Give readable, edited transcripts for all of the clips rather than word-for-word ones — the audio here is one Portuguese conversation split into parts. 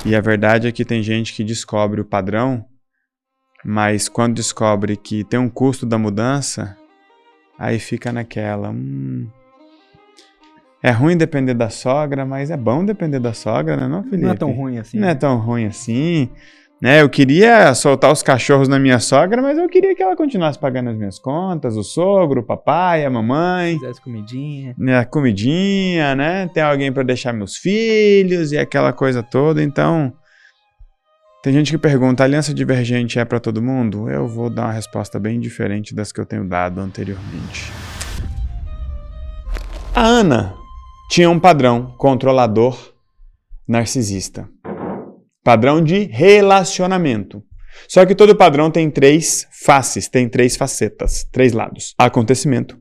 E a verdade é que tem gente que descobre o padrão, mas quando descobre que tem um custo da mudança, aí fica naquela... É ruim depender da sogra, mas é bom depender da sogra, né, não, Felipe? Não é tão ruim assim. Não é tão ruim assim. Né? Eu queria soltar os cachorros na minha sogra, mas eu queria que ela continuasse pagando as minhas contas, o sogro, o papai, a mamãe. Fizesse comidinha. Né? Comidinha, né? Tem alguém para deixar meus filhos e aquela coisa toda. Então, tem gente que pergunta, a aliança divergente é para todo mundo? Eu vou dar uma resposta bem diferente das que eu tenho dado anteriormente. A Ana tinha um padrão controlador narcisista. Padrão de relacionamento. Só que todo padrão tem 3 faces, tem 3 facetas, 3 lados. Acontecimento,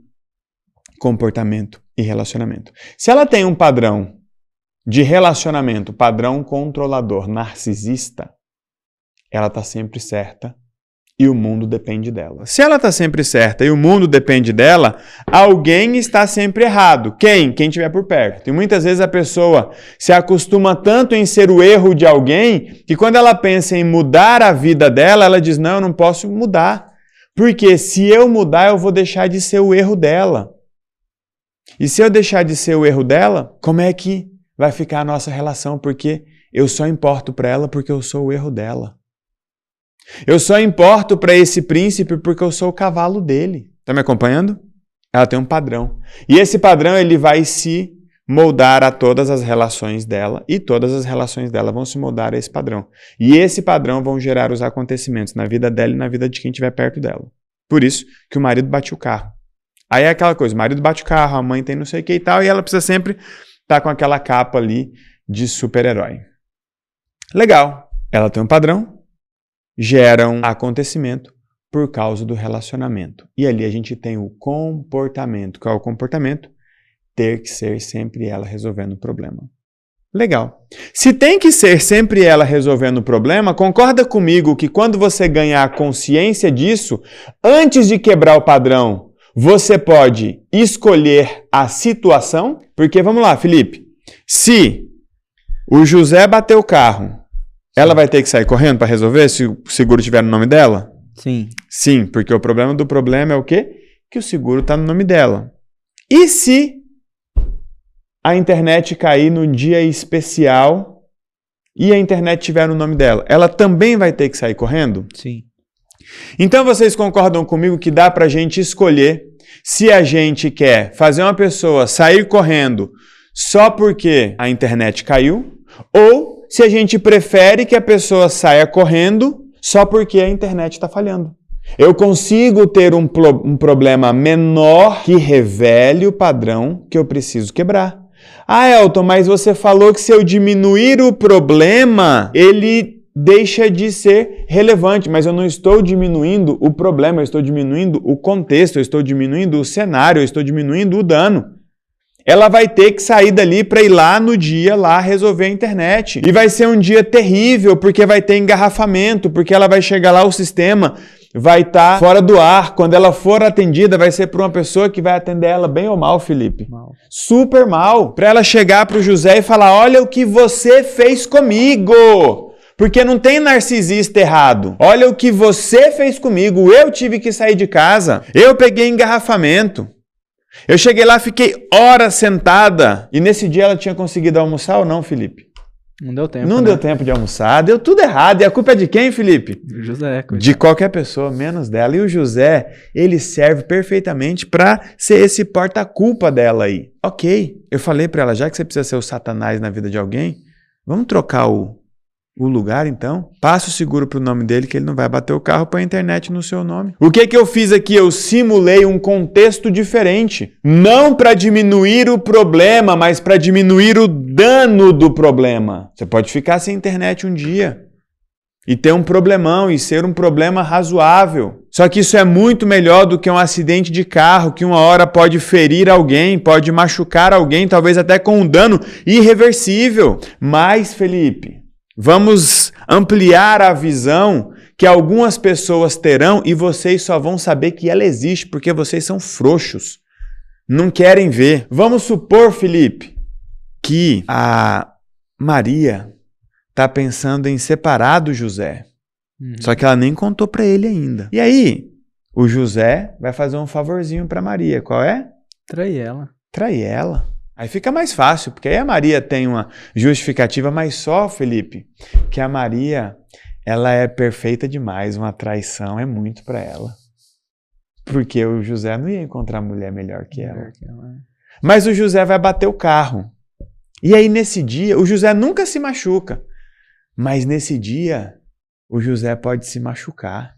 comportamento e relacionamento. Se ela tem um padrão de relacionamento, padrão controlador, narcisista, ela está sempre certa e o mundo depende dela. Se ela está sempre certa e o mundo depende dela, alguém está sempre errado. Quem? Quem estiver por perto. E muitas vezes a pessoa se acostuma tanto em ser o erro de alguém que quando ela pensa em mudar a vida dela, ela diz, não, eu não posso mudar. Porque se eu mudar, eu vou deixar de ser o erro dela. E se eu deixar de ser o erro dela, como é que vai ficar a nossa relação? Porque eu só importo para ela porque eu sou o erro dela. Eu só importo para esse príncipe porque eu sou o cavalo dele. Está me acompanhando? Ela tem um padrão. E esse padrão ele vai se moldar a todas as relações dela e todas as relações dela vão se moldar a esse padrão. E esse padrão vão gerar os acontecimentos na vida dela e na vida de quem estiver perto dela. Por isso que o marido bate o carro. Aí é aquela coisa, o marido bate o carro, a mãe tem não sei o que e tal, e ela precisa sempre estar com aquela capa ali de super-herói. Legal. Ela tem um padrão. Gera um acontecimento por causa do relacionamento. E ali a gente tem o comportamento. Qual é o comportamento? Ter que ser sempre ela resolvendo o problema. Legal. Se tem que ser sempre ela resolvendo o problema, concorda comigo que quando você ganhar consciência disso, antes de quebrar o padrão, você pode escolher a situação? Porque, vamos lá, Felipe, se o José bater o carro, ela vai ter que sair correndo para resolver se o seguro estiver no nome dela? Sim. Sim, porque o problema do problema é o quê? Que o seguro está no nome dela. E se a internet cair num dia especial e a internet estiver no nome dela? Ela também vai ter que sair correndo? Sim. Então vocês concordam comigo que dá para a gente escolher se a gente quer fazer uma pessoa sair correndo só porque a internet caiu ou se a gente prefere que a pessoa saia correndo só porque a internet está falhando. Eu consigo ter um problema menor que revele o padrão que eu preciso quebrar. Ah, Elton, mas você falou que se eu diminuir o problema, ele deixa de ser relevante. Mas eu não estou diminuindo o problema, eu estou diminuindo o contexto, eu estou diminuindo o cenário, eu estou diminuindo o dano. Ela vai ter que sair dali para ir lá no dia lá resolver a internet. E vai ser um dia terrível, porque vai ter engarrafamento, porque ela vai chegar lá, o sistema vai estar fora do ar. Quando ela for atendida, vai ser por uma pessoa que vai atender ela bem ou mal, Felipe? Mal. Super mal. Para ela chegar para o José e falar, olha o que você fez comigo. Porque não tem narcisista errado. Olha o que você fez comigo. Eu tive que sair de casa. Eu peguei engarrafamento. Eu cheguei lá, fiquei horas sentada. E nesse dia ela tinha conseguido almoçar ou não, Felipe? Não deu tempo, Não né? deu tempo de almoçar. Deu tudo errado. E a culpa é de quem, Felipe? José. Coitado. De qualquer pessoa, menos dela. E o José, ele serve perfeitamente para ser esse porta-culpa dela aí. Ok. Eu falei para ela, já que você precisa ser o Satanás na vida de alguém, vamos trocar o lugar, então. Passa o seguro pro nome dele, que ele não vai bater o carro, põe a internet no seu nome. O que eu fiz aqui? Eu simulei um contexto diferente. Não para diminuir o problema, mas para diminuir o dano do problema. Você pode ficar sem internet um dia e ter um problemão e ser um problema razoável. Só que isso é muito melhor do que um acidente de carro que uma hora pode ferir alguém, pode machucar alguém, talvez até com um dano irreversível. Mas, Felipe, vamos ampliar a visão que algumas pessoas terão e vocês só vão saber que ela existe porque vocês são frouxos. Não querem ver. Vamos supor, Felipe, que a Maria está pensando em separar do José. Uhum. Só que ela nem contou para ele ainda. E aí, o José vai fazer um favorzinho para Maria. Qual é? Trair ela. Trair ela. Aí fica mais fácil, porque aí a Maria tem uma justificativa, mas só, Felipe, que a Maria, ela é perfeita demais, uma traição é muito para ela. Porque o José não ia encontrar mulher melhor que ela. Mas o José vai bater o carro. E aí nesse dia, o José nunca se machuca, mas nesse dia, o José pode se machucar.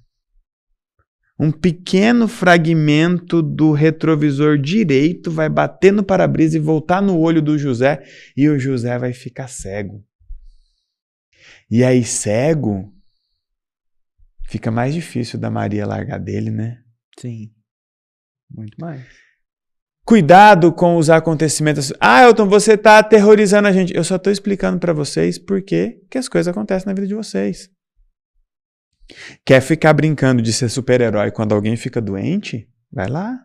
Um pequeno fragmento do retrovisor direito vai bater no para-brisa e voltar no olho do José, e o José vai ficar cego. E aí, cego, fica mais difícil da Maria largar dele, né? Sim. Muito mais. Cuidado com os acontecimentos. Ah, Elton, você está aterrorizando a gente. Eu só estou explicando para vocês por que as coisas acontecem na vida de vocês. Quer ficar brincando de ser super-herói quando alguém fica doente? Vai lá.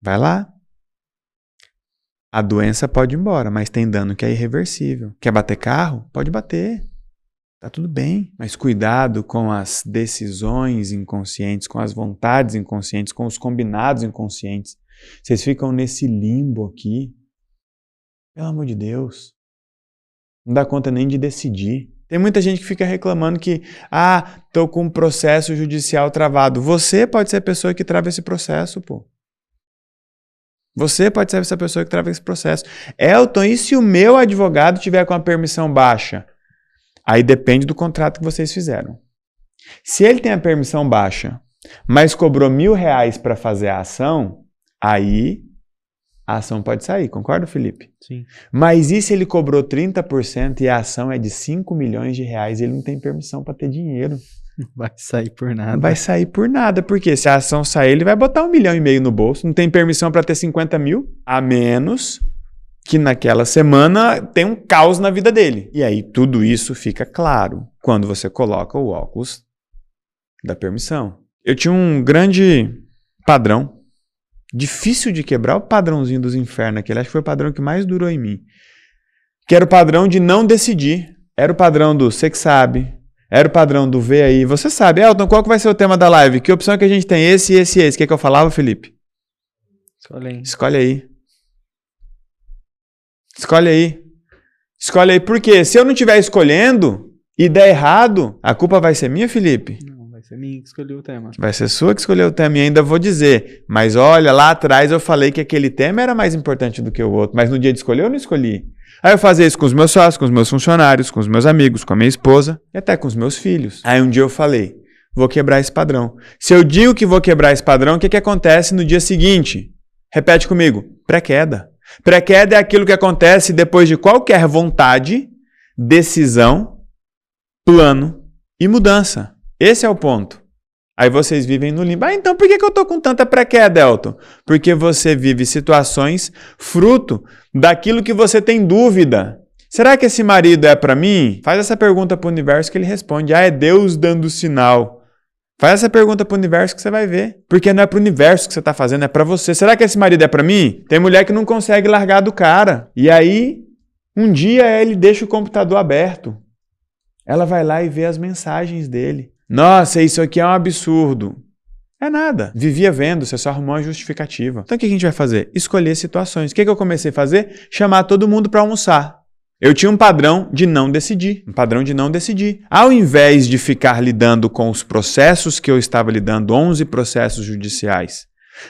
Vai lá. A doença pode ir embora, mas tem dano que é irreversível. Quer bater carro? Pode bater. Tá tudo bem. Mas cuidado com as decisões inconscientes, com as vontades inconscientes, com os combinados inconscientes. Vocês ficam nesse limbo aqui. Pelo amor de Deus. Não dá conta nem de decidir. Tem muita gente que fica reclamando que, tô com um processo judicial travado. Você pode ser a pessoa que trava esse processo, pô. Você pode ser essa pessoa que trava esse processo. Elton, e se o meu advogado tiver com a permissão baixa? Aí depende do contrato que vocês fizeram. Se ele tem a permissão baixa, mas cobrou R$1.000 para fazer a ação, aí a ação pode sair, concorda, Felipe? Sim. Mas e se ele cobrou 30% e a ação é de R$5 milhões e ele não tem permissão para ter dinheiro? Vai sair por nada. Não vai sair por nada, porque se a ação sair, ele vai botar R$1,5 milhão no bolso, não tem permissão para ter 50 mil, a menos que naquela semana tem um caos na vida dele. E aí tudo isso fica claro quando você coloca o óculos da permissão. Eu tinha um grande padrão, difícil de quebrar, o padrãozinho dos infernos aquele, acho que foi o padrão que mais durou em mim, que era o padrão de não decidir, era o padrão do você que sabe, era o padrão do vê aí, você sabe. Elton, qual que vai ser o tema da live? Que opção que a gente tem? Esse, esse, esse. O que é que eu falava, Felipe? Escolhe aí. Escolhe aí. Escolhe aí. Escolhe aí. Por quê? Se eu não estiver escolhendo e der errado, a culpa vai ser minha, Felipe? Não, vai ser minha que escolheu o tema. Vai ser sua que escolheu o tema e ainda vou dizer. Mas olha, lá atrás eu falei que aquele tema era mais importante do que o outro. Mas no dia de escolher eu não escolhi. Aí eu fazia isso com os meus sócios, com os meus funcionários, com os meus amigos, com a minha esposa e até com os meus filhos. Aí um dia eu falei, vou quebrar esse padrão. Se eu digo que vou quebrar esse padrão, o que acontece no dia seguinte? Repete comigo, pré-queda. Pré-queda é aquilo que acontece depois de qualquer vontade, decisão, plano e mudança. Esse é o ponto. Aí vocês vivem no limbo. Então por que eu tô com tanta pré-queda, Elton? Porque você vive situações fruto daquilo que você tem dúvida. Será que esse marido é para mim? Faz essa pergunta para o universo que ele responde. É Deus dando sinal. Faz essa pergunta para o universo que você vai ver. Porque não é para o universo que você está fazendo, é para você. Será que esse marido é para mim? Tem mulher que não consegue largar do cara. E aí, um dia ele deixa o computador aberto. Ela vai lá e vê as mensagens dele. Nossa, isso aqui é um absurdo. É nada. Vivia vendo, você só arrumou uma justificativa. Então o que a gente vai fazer? Escolher situações. O que eu comecei a fazer? Chamar todo mundo para almoçar. Eu tinha um padrão de não decidir. Um padrão de não decidir. Ao invés de ficar lidando com os processos que eu estava lidando, 11 processos judiciais,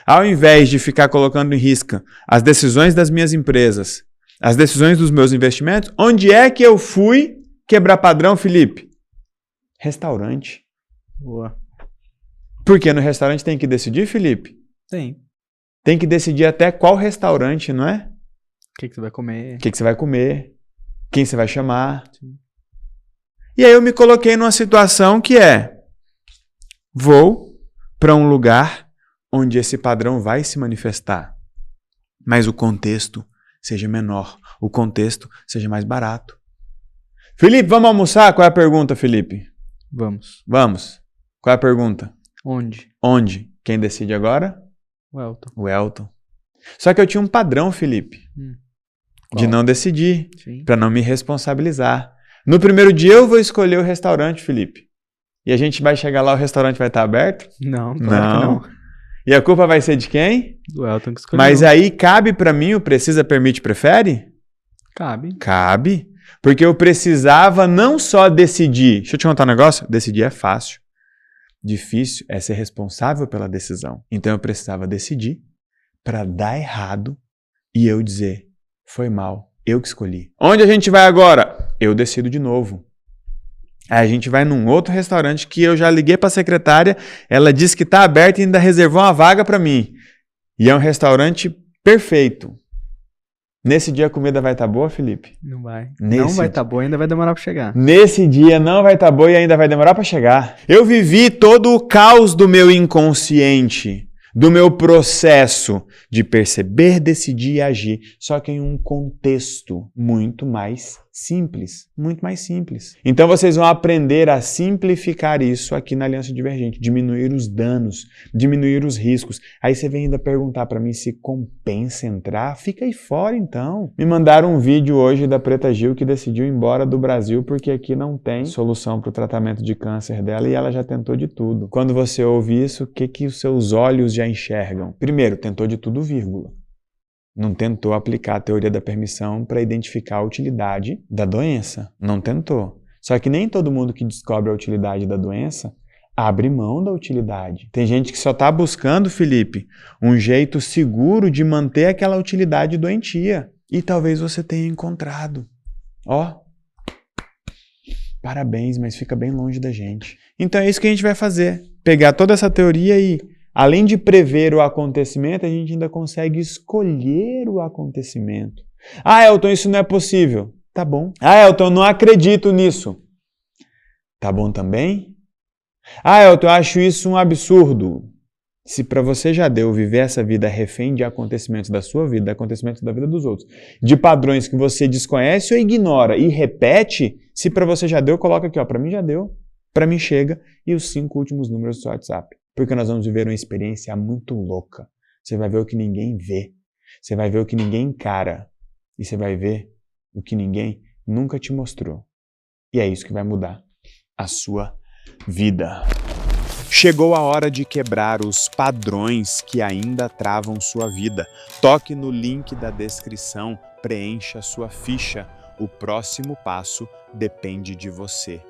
ao invés de ficar colocando em risco as decisões das minhas empresas, as decisões dos meus investimentos, onde é que eu fui quebrar padrão, Felipe? Restaurante. Boa. Porque no restaurante tem que decidir, Felipe? Tem. Tem que decidir até qual restaurante, não é? O que você vai comer? O que você vai comer? Quem você vai chamar? Sim. E aí eu me coloquei numa situação que vou para um lugar onde esse padrão vai se manifestar, mas o contexto seja menor, o contexto seja mais barato. Felipe, vamos almoçar? Qual é a pergunta, Felipe? Vamos. Vamos. Qual é a pergunta? Onde? Onde? Quem decide agora? O Elton. O Elton. Só que eu tinha um padrão, Felipe, de não decidir, para não me responsabilizar. No primeiro dia eu vou escolher o restaurante, Felipe. E a gente vai chegar lá, o restaurante vai estar aberto? Não, claro que não. E a culpa vai ser de quem? Do Elton que escolheu. Mas aí cabe pra mim o precisa, permite, prefere? Cabe. Cabe. Porque eu precisava não só decidir. Deixa eu te contar um negócio. Decidir é fácil. Difícil é ser responsável pela decisão. Então eu precisava decidir para dar errado e eu dizer, foi mal, eu que escolhi. Onde a gente vai agora? Eu decido de novo. Aí a gente vai num outro restaurante que eu já liguei para a secretária, ela disse que está aberto e ainda reservou uma vaga para mim. E é um restaurante perfeito. Nesse dia a comida vai estar boa, Felipe? Não vai. Não vai estar boa, ainda vai demorar para chegar. Nesse dia não vai estar boa e ainda vai demorar para chegar. Eu vivi todo o caos do meu inconsciente, do meu processo de perceber, decidir e agir, só que em um contexto muito mais simples, muito mais simples. Então vocês vão aprender a simplificar isso aqui na Aliança Divergente, diminuir os danos, diminuir os riscos. Aí você vem ainda perguntar para mim se compensa entrar? Fica aí fora então. Me mandaram um vídeo hoje da Preta Gil que decidiu ir embora do Brasil porque aqui não tem solução para o tratamento de câncer dela e ela já tentou de tudo. Quando você ouve isso, o que os seus olhos já enxergam? Primeiro, tentou de tudo, vírgula. Não tentou aplicar a teoria da permissão para identificar a utilidade da doença. Não tentou. Só que nem todo mundo que descobre a utilidade da doença abre mão da utilidade. Tem gente que só está buscando, Felipe, um jeito seguro de manter aquela utilidade doentia. E talvez você tenha encontrado. Ó, parabéns, mas fica bem longe da gente. Então é isso que a gente vai fazer. Pegar toda essa teoria e, além de prever o acontecimento, a gente ainda consegue escolher o acontecimento. Ah, Elton, isso não é possível. Tá bom. Ah, Elton, eu não acredito nisso. Tá bom também? Ah, Elton, eu acho isso um absurdo. Se para você já deu viver essa vida refém de acontecimentos da sua vida, de acontecimentos da vida dos outros, de padrões que você desconhece ou ignora e repete, se para você já deu, coloca aqui, ó, para mim já deu, para mim chega, e os 5 últimos números do seu WhatsApp. Porque nós vamos viver uma experiência muito louca. Você vai ver o que ninguém vê. Você vai ver o que ninguém encara. E você vai ver o que ninguém nunca te mostrou. E é isso que vai mudar a sua vida. Chegou a hora de quebrar os padrões que ainda travam sua vida. Toque no link da descrição, preencha sua ficha. O próximo passo depende de você.